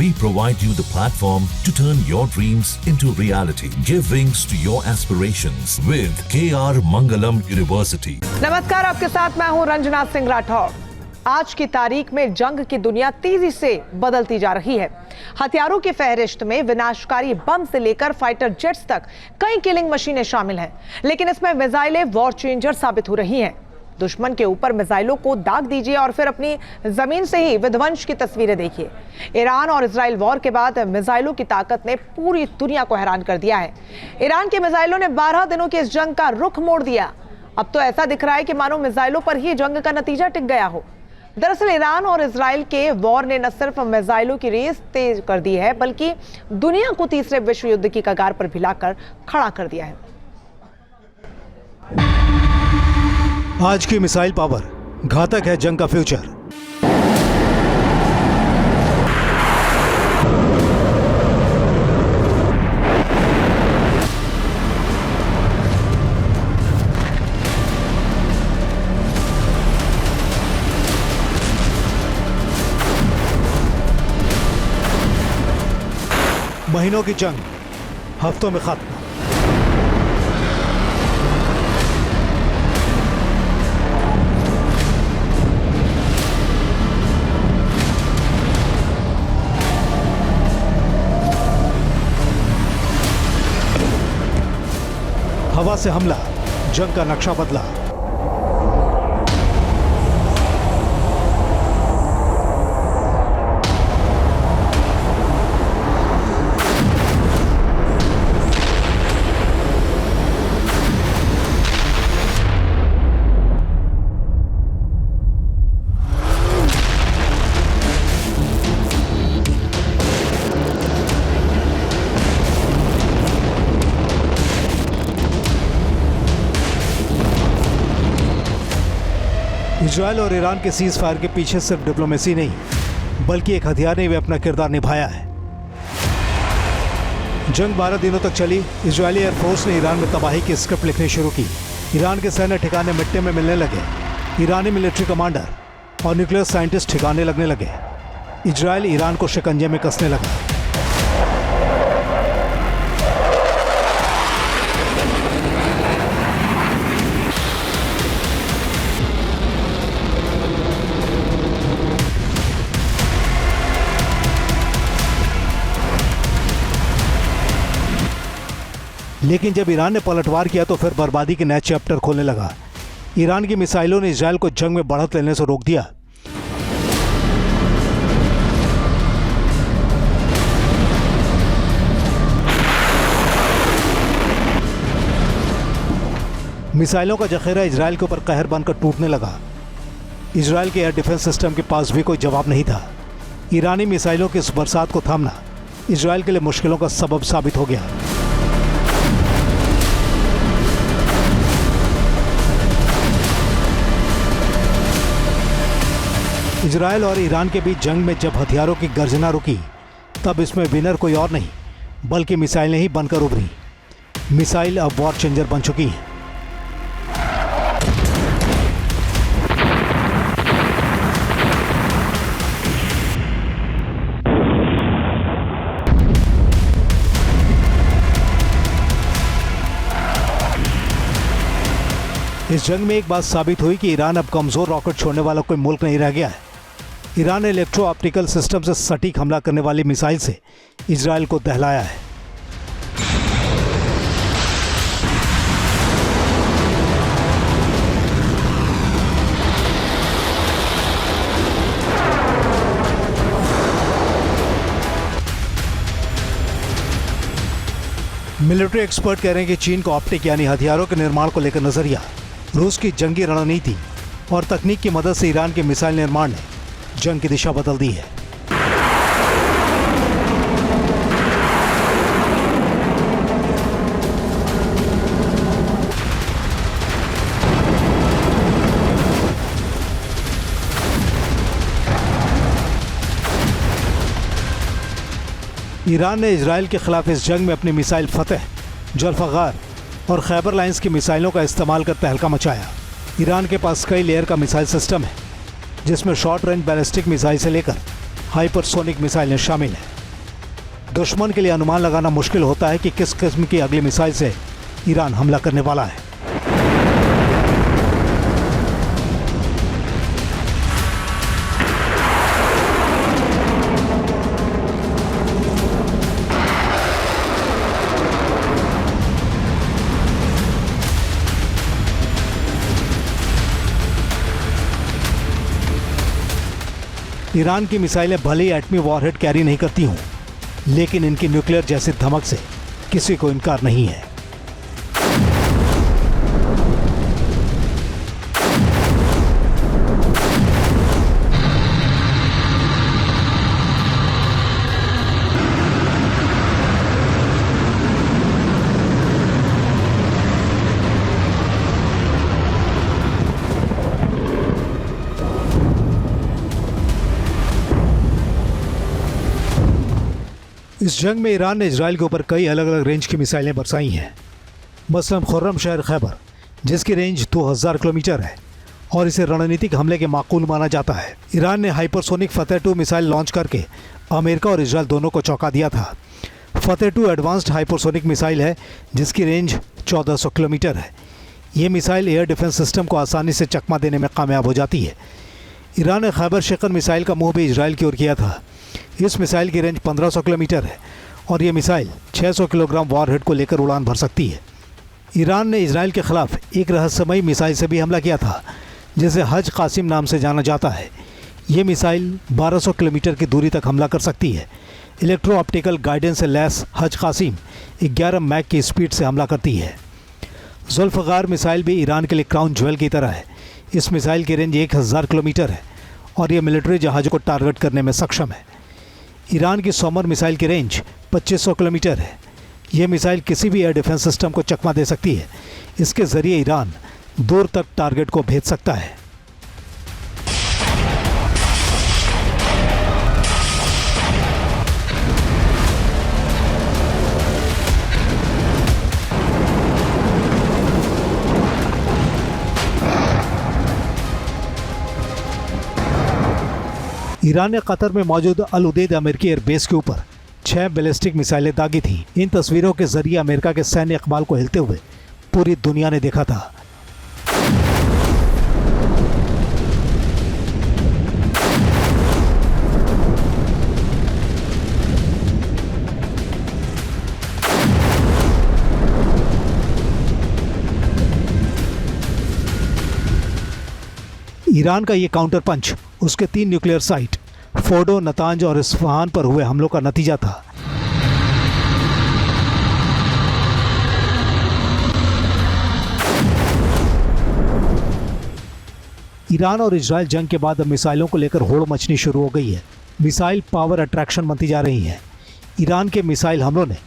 We provide you the platform to turn your dreams into reality. Give wings to your aspirations with KR Mangalam University. नमस्कार, आपके साथ मैं हूं रंजना सिंह राठौर। आज की तारीख में जंग की दुनिया तेजी से बदलती जा रही है। हथियारों की फहरिस्त में विनाशकारी बम से लेकर फाइटर जेट्स तक कई किलिंग मशीनें शामिल हैं, लेकिन इसमें मिसाइलें वॉर चेंजर साबित हो रही हैं। दुश्मन के ऊपर मिसाइलों को दाग दीजिए और फिर अपनी जमीन से ही विध्वंस की तस्वीरें देखिए। ईरान और इजराइल वॉर के बाद मिसाइलों की ताकत ने पूरी दुनिया को हैरान कर दिया है। ईरान के मिसाइलों ने 12 दिनों की इस जंग का रुख मोड़ दिया। अब तो ऐसा दिख रहा है कि मानो मिसाइलों पर ही जंग का नतीजा टिक गया हो। दरअसल ईरान और इजराइल के वॉर ने न सिर्फ मिसाइलों की रेस तेज कर दी है, बल्कि दुनिया को तीसरे विश्व युद्ध की कगार पर भिलाकर खड़ा कर दिया है। आज की मिसाइल पावर घातक है जंग का फ्यूचर। महीनों की जंग हफ्तों में खत्म। हवा से हमला, जंग का नक्शा बदला। इजराइल और ईरान के सीज फायर के पीछे सिर्फ डिप्लोमेसी नहीं, बल्कि एक हथियार ने भी अपना किरदार निभाया है। जंग 12 दिनों तक चली। इजरायली एयरफोर्स ने ईरान में तबाही की स्क्रिप्ट लिखनी शुरू की। ईरान के सैन्य ठिकाने मिट्टी में मिलने लगे। ईरानी मिलिट्री कमांडर और न्यूक्लियर साइंटिस्ट ठिकाने लगने लगे। इजराइल ईरान को शिकंजे में कसने लगा। लेकिन जब ईरान ने पलटवार किया तो फिर बर्बादी के नए चैप्टर खोलने लगा। ईरान की मिसाइलों ने इजराइल को जंग में बढ़त लेने से रोक दिया। मिसाइलों का जखीरा इजराइल के ऊपर कहर बनकर टूटने लगा। इजराइल के एयर डिफेंस सिस्टम के पास भी कोई जवाब नहीं था। ईरानी मिसाइलों की इस बरसात को थामना इजराइल के लिए मुश्किलों का सबब साबित हो गया। इजराइल और ईरान के बीच जंग में जब हथियारों की गर्जना रुकी, तब इसमें विनर कोई और नहीं बल्कि मिसाइलें ही बनकर उभरी। मिसाइल अब वॉर चेंजर बन चुकी हैं। इस जंग में एक बात साबित हुई कि ईरान अब कमजोर रॉकेट छोड़ने वाला कोई मुल्क नहीं रह गया है। ईरान ने इलेक्ट्रो ऑप्टिकल सिस्टम से सटीक हमला करने वाली मिसाइल से इजराइल को दहलाया है। मिलिट्री एक्सपर्ट कह रहे हैं कि चीन को ऑप्टिक यानी हथियारों के निर्माण को लेकर नजरिया, रूस की जंगी रणनीति और तकनीक की मदद से ईरान के मिसाइल निर्माण ने जंग की दिशा बदल दी है। ईरान ने इजराइल के खिलाफ इस जंग में अपनी मिसाइल फतेह, जुल्फकार और खैबर लाइंस की मिसाइलों का इस्तेमाल कर तहलका मचाया। ईरान के पास कई लेयर का मिसाइल सिस्टम है, जिसमें शॉर्ट रेंज बैलिस्टिक मिसाइल से लेकर हाइपरसोनिक मिसाइलें शामिल हैं। दुश्मन के लिए अनुमान लगाना मुश्किल होता है कि किस किस्म की अगली मिसाइल से ईरान हमला करने वाला है। ईरान की मिसाइलें भले ही एटमी वॉरहेड कैरी नहीं करती हों, लेकिन इनकी न्यूक्लियर जैसी धमक से किसी को इनकार नहीं है। इस जंग में ईरान ने इजराइल के ऊपर कई अलग अलग रेंज की मिसाइलें बरसाई हैं। मसलन खुर्रम शहर खैबर, जिसकी रेंज 2000 किलोमीटर है और इसे रणनीतिक हमले के माकूल माना जाता है। ईरान ने हाइपरसोनिक फतेह 2 मिसाइल लॉन्च करके अमेरिका और इजराइल दोनों को चौंका दिया था। फतेह 2 एडवांस्ड हाइपरसोनिक मिसाइल है जिसकी रेंज 1400 किलोमीटर है। ये मिसाइल एयर डिफेंस सिस्टम को आसानी से चकमा देने में कामयाब हो जाती है। ईरान ने खैबर शिकन मिसाइल का मुंह भी इजराइल की ओर किया था। इस मिसाइल की रेंज 1500 किलोमीटर है और ये मिसाइल 600 किलोग्राम वॉरहेड को लेकर उड़ान भर सकती है। ईरान ने इजराइल के खिलाफ एक रहस्यमयी मिसाइल से भी हमला किया था जिसे हज कासिम नाम से जाना जाता है। ये मिसाइल 1200 किलोमीटर की दूरी तक हमला कर सकती है। इलेक्ट्रो ऑप्टिकल गाइडेंस से लैस हज कासिम 11 मैक की स्पीड से हमला करती है। जुल्फ़कार मिसाइल भी ईरान के लिए क्राउन ज्वेल की तरह है। इस मिसाइल की रेंज 1000 किलोमीटर है और ये मिलिट्री जहाज़ों को टारगेट करने में सक्षम है। ईरान की सोमर मिसाइल की रेंज 2500 किलोमीटर है। यह मिसाइल किसी भी एयर डिफेंस सिस्टम को चकमा दे सकती है। इसके ज़रिए ईरान दूर तक टारगेट को भेज सकता है। ईरान ने कतर में मौजूद अल उदेद अमेरिकी एयरबेस के ऊपर 6 बैलिस्टिक मिसाइलें दागी थी। इन तस्वीरों के जरिए अमेरिका के सैन्य इकबाल को हिलते हुए पूरी दुनिया ने देखा था। ईरान का ये काउंटर पंच उसके 3 न्यूक्लियर साइट फोर्डो, नतांज और इस्फहान पर हुए हमलों का नतीजा था। ईरान और इजराइल जंग के बाद अब मिसाइलों को लेकर होड़ मचनी शुरू हो गई है। मिसाइल पावर अट्रैक्शन बनती जा रही है। ईरान के मिसाइल हमलों ने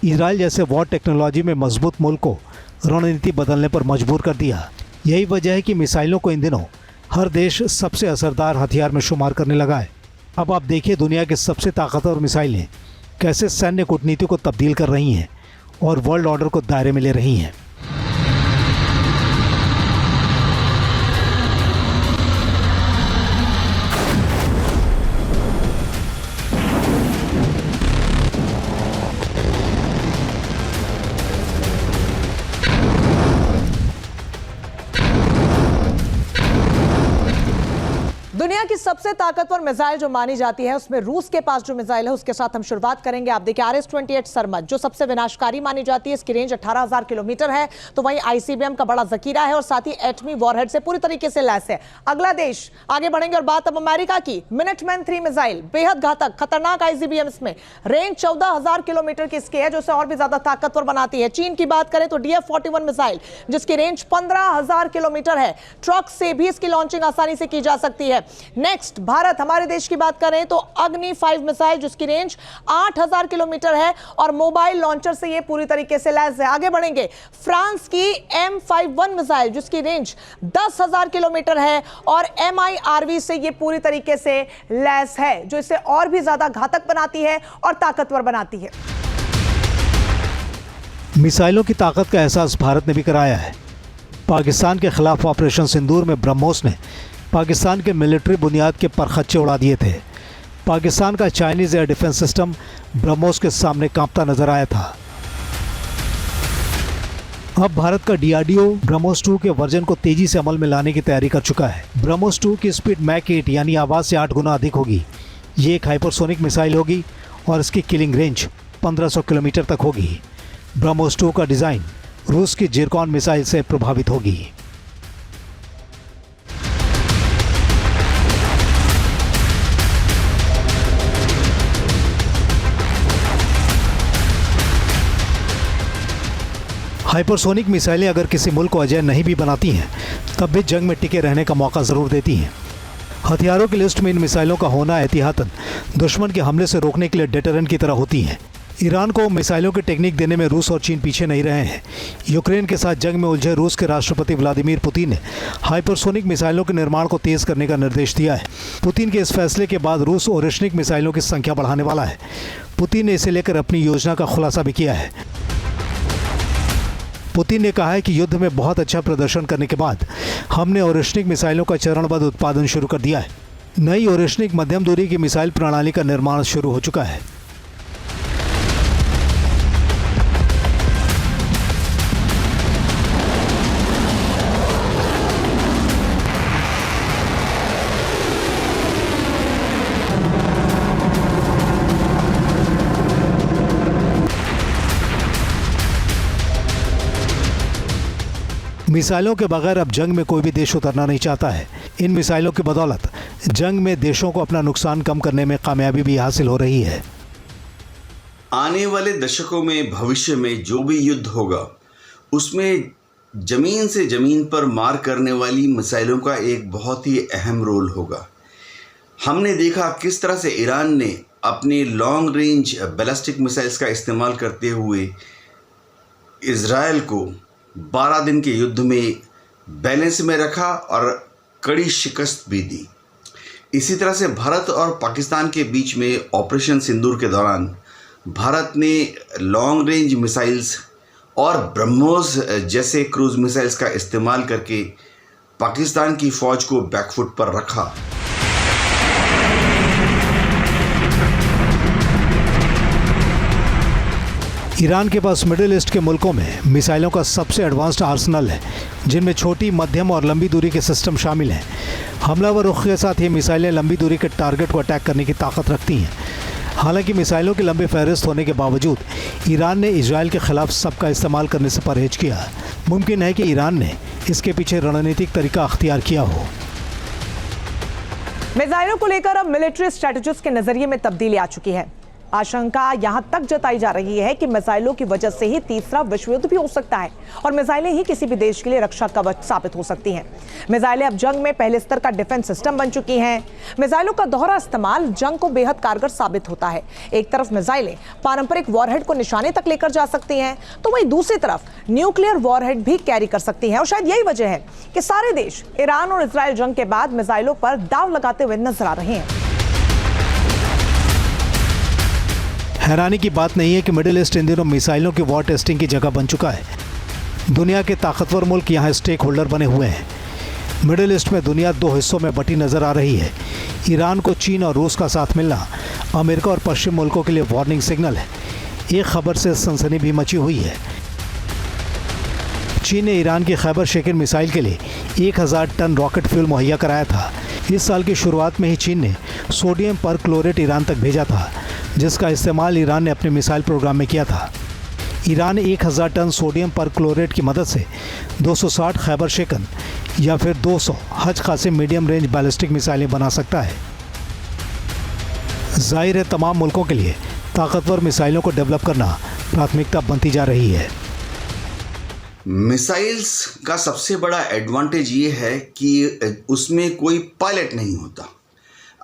इजराइल जैसे वॉर टेक्नोलॉजी में मजबूत मुल्क को रणनीति बदलने पर मजबूर कर दिया। यही वजह है कि मिसाइलों को इन दिनों हर देश सबसे असरदार हथियार में शुमार करने लगा है। अब आप देखिए दुनिया की सबसे ताकतवर मिसाइलें कैसे सैन्य कूटनीति को तब्दील कर रही हैं और वर्ल्ड ऑर्डर को दायरे में ले रही हैं। दुनिया की सबसे ताकतवर मिसाइल जो मानी जाती है उसमें रूस के पास जो मिसाइल है उसके साथ हम शुरुआत करेंगे। आप देखिए RS-28 सरमद जो सबसे विनाशकारी मानी जाती है, इसकी रेंज 18,000 किलोमीटर है। तो वहीं ICBM का बड़ा जखीरा है और साथ ही एटमी वॉरहेड से पूरी तरीके से लैस है। अगला देश आगे बढ़ेंगे और बात अब अमेरिका की। मिनटमैन 3 मिसाइल बेहद घातक खतरनाक ICBM, इसमें रेंज 14,000 किलोमीटर की इसकी है जो इसे और भी ज्यादा ताकतवर बनाती है। चीन की बात करें तो DF-41 मिसाइल जिसकी रेंज 15,000 किलोमीटर है। ट्रक से भी इसकी लॉन्चिंग आसानी से की जा सकती है। नेक्स्ट भारत, हमारे देश की बात करें तो अग्नि 5 मिसाइल जिसकी रेंज 8,000 किलोमीटर है और मोबाइल लॉन्चर से ये पूरी तरीके से लैस है। आगे बढ़ेंगे, फ्रांस की M51 मिसाइल जिसकी रेंज 10,000 किलोमीटर है और MIRV से ये पूरी तरीके से लैस है जो इसे और भी ज्यादा घातक बनाती है और ताकतवर बनाती है। मिसाइलों की ताकत का एहसास भारत ने भी कराया है। पाकिस्तान के खिलाफ ऑपरेशन सिंदूर में ब्रह्मोस ने पाकिस्तान के मिलिट्री बुनियाद के परखच्चे उड़ा दिए थे। पाकिस्तान का Chinese air defence system BrahMos के सामने कांपता नजर आया था। अब भारत का डीआरडीओ ब्रह्मोस 2 के वर्जन को तेजी से अमल में लाने की तैयारी कर चुका है। ब्रह्मोस 2 की स्पीड मैक 8 यानी आवाज से 8 गुना अधिक होगी। ये एक हाइपरसोनिक मिसाइल होगी और इसकी किलिंग रेंज 1500 किलोमीटर तक होगी। ब्रह्मोस 2 का डिजाइन रूस की जिरकॉन मिसाइल से प्रभावित होगी। हाइपरसोनिक मिसाइलें अगर किसी मुल्क को अजय नहीं भी बनाती हैं, तब भी जंग में टिके रहने का मौका ज़रूर देती हैं। हथियारों की लिस्ट में इन मिसाइलों का होना एहतियातन दुश्मन के हमले से रोकने के लिए डेटरेंट की तरह होती हैं। ईरान को मिसाइलों की टेक्निक देने में रूस और चीन पीछे नहीं रहे हैं। यूक्रेन के साथ जंग में उलझे रूस के राष्ट्रपति व्लादिमीर पुतिन ने हाइपरसोनिक मिसाइलों के निर्माण को तेज़ करने का निर्देश दिया है। पुतिन के इस फैसले के बाद रूस ओरेशनिक मिसाइलों की संख्या बढ़ाने वाला है। पुतिन ने इसे लेकर अपनी योजना का खुलासा भी किया है। पुतिन ने कहा है कि युद्ध में बहुत अच्छा प्रदर्शन करने के बाद हमने ओरेशनिक मिसाइलों का चरणबद्ध उत्पादन शुरू कर दिया है। नई ओरेशनिक मध्यम दूरी की मिसाइल प्रणाली का निर्माण शुरू हो चुका है। मिसाइलों के बगैर अब जंग में कोई भी देश उतरना नहीं चाहता है। इन मिसाइलों की बदौलत जंग में देशों को अपना नुकसान कम करने में कामयाबी भी हासिल हो रही है। आने वाले दशकों में भविष्य में जो भी युद्ध होगा, उसमें ज़मीन से ज़मीन पर मार करने वाली मिसाइलों का एक बहुत ही अहम रोल होगा। हमने देखा किस तरह से ईरान ने अपनी लॉन्ग रेंज बैलिस्टिक मिसाइल्स का इस्तेमाल करते हुए इज़राइल को 12 दिन के युद्ध में बैलेंस में रखा और कड़ी शिकस्त भी दी। इसी तरह से भारत और पाकिस्तान के बीच में ऑपरेशन सिंदूर के दौरान भारत ने लॉन्ग रेंज मिसाइल्स और ब्रह्मोस जैसे क्रूज़ मिसाइल्स का इस्तेमाल करके पाकिस्तान की फ़ौज को बैकफुट पर रखा। ईरान के पास मिडिल ईस्ट के मुल्कों में मिसाइलों का सबसे एडवांस्ड आर्सनल है, जिनमें छोटी, मध्यम और लंबी दूरी के सिस्टम शामिल हैं। हमलावर रुख के साथ ये मिसाइलें लंबी दूरी के टारगेट को अटैक करने की ताकत रखती हैं। हालांकि मिसाइलों की लंबी फहरिस्त होने के बावजूद ईरान ने इजराइल के खिलाफ सबका इस्तेमाल करने से परहेज किया। मुमकिन है कि ईरान ने इसके पीछे रणनीतिक तरीका अख्तियार किया हो। मिसाइलों को लेकर अब मिलिट्री स्ट्रेटेजिस्ट के नजरिए में तब्दीली आ चुकी है। आशंका यहां तक जताई जा रही है कि मिसाइलों की वजह से ही तीसरा विश्व युद्ध भी हो सकता है और मिसाइलें ही किसी भी देश के लिए रक्षा कवच साबित हो सकती हैं। मिसाइलें अब जंग में पहले स्तर का डिफेंस सिस्टम बन चुकी हैं। मिसाइलों का दोहरा इस्तेमाल जंग को बेहद कारगर साबित होता है। एक तरफ मिसाइलें पारंपरिक वॉरहेड को निशाने तक लेकर जा सकती हैं, तो वहीं दूसरी तरफ न्यूक्लियर वॉरहेड भी कैरी कर सकती हैं। और शायद यही वजह है कि सारे देश ईरान और इजराइल जंग के बाद मिसाइलों पर दाव लगाते हुए नजर आ रहे हैं। हैरानी की बात नहीं है कि मिडिल ईस्ट इन दिनों मिसाइलों की वॉर टेस्टिंग की जगह बन चुका है। दुनिया के ताकतवर मुल्क यहाँ स्टेक होल्डर बने हुए हैं। मिडिल ईस्ट में दुनिया दो हिस्सों में बटी नज़र आ रही है। ईरान को चीन और रूस का साथ मिलना अमेरिका और पश्चिम मुल्कों के लिए वार्निंग सिग्नल है। एक खबर से सनसनी भी मची हुई है। चीन ने ईरान की खैबर शेकिन मिसाइल के लिए 1000 टन रॉकेट फ्यूल मुहैया कराया था। इस साल की शुरुआत में ही चीन ने सोडियम परक्लोरेट ईरान तक भेजा था, जिसका इस्तेमाल ईरान ने अपने मिसाइल प्रोग्राम में किया था। ईरान ने 1000 टन सोडियम परक्लोरेट की मदद से 260 खैबर शेकन या फिर 200 हज कासिम मीडियम रेंज बैलिस्टिक मिसाइलें बना सकता है। जाहिर है तमाम मुल्कों के लिए ताकतवर मिसाइलों को डेवलप करना प्राथमिकता बनती जा रही है। मिसाइल्स का सबसे बड़ा एडवांटेज ये है कि उसमें कोई पायलट नहीं होता।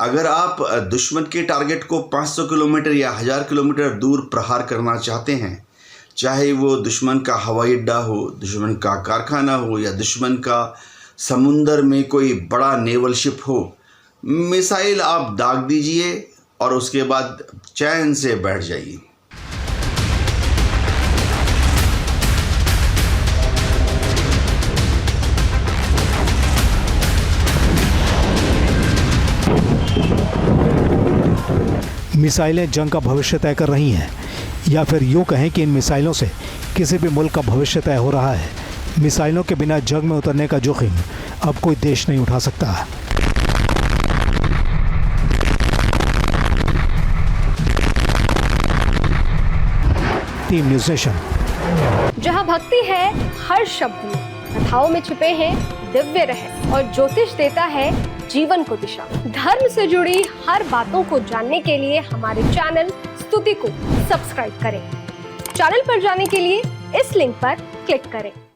अगर आप दुश्मन के टारगेट को 500 किलोमीटर या 1000 किलोमीटर दूर प्रहार करना चाहते हैं, चाहे वो दुश्मन का हवाई अड्डा हो, दुश्मन का कारखाना हो या दुश्मन का समुंदर में कोई बड़ा नेवल शिप हो, मिसाइल आप दाग दीजिए और उसके बाद चैन से बैठ जाइए। मिसाइलें जंग का भविष्य तय कर रही हैं, या फिर यूँ कहें कि इन मिसाइलों से किसी भी मुल्क का भविष्य तय हो रहा है। मिसाइलों के बिना जंग में उतरने का जोखिम अब कोई देश नहीं उठा सकता। Team news nation. जहां भक्ति है हर शब्द में, कथाओं में छुपे हैं दिव्य रहस्य और ज्योतिष देता है जीवन को दिशा। धर्म से जुड़ी हर बातों को जानने के लिए हमारे चैनल स्तुति को सब्सक्राइब करें। चैनल पर जाने के लिए इस लिंक पर क्लिक करें।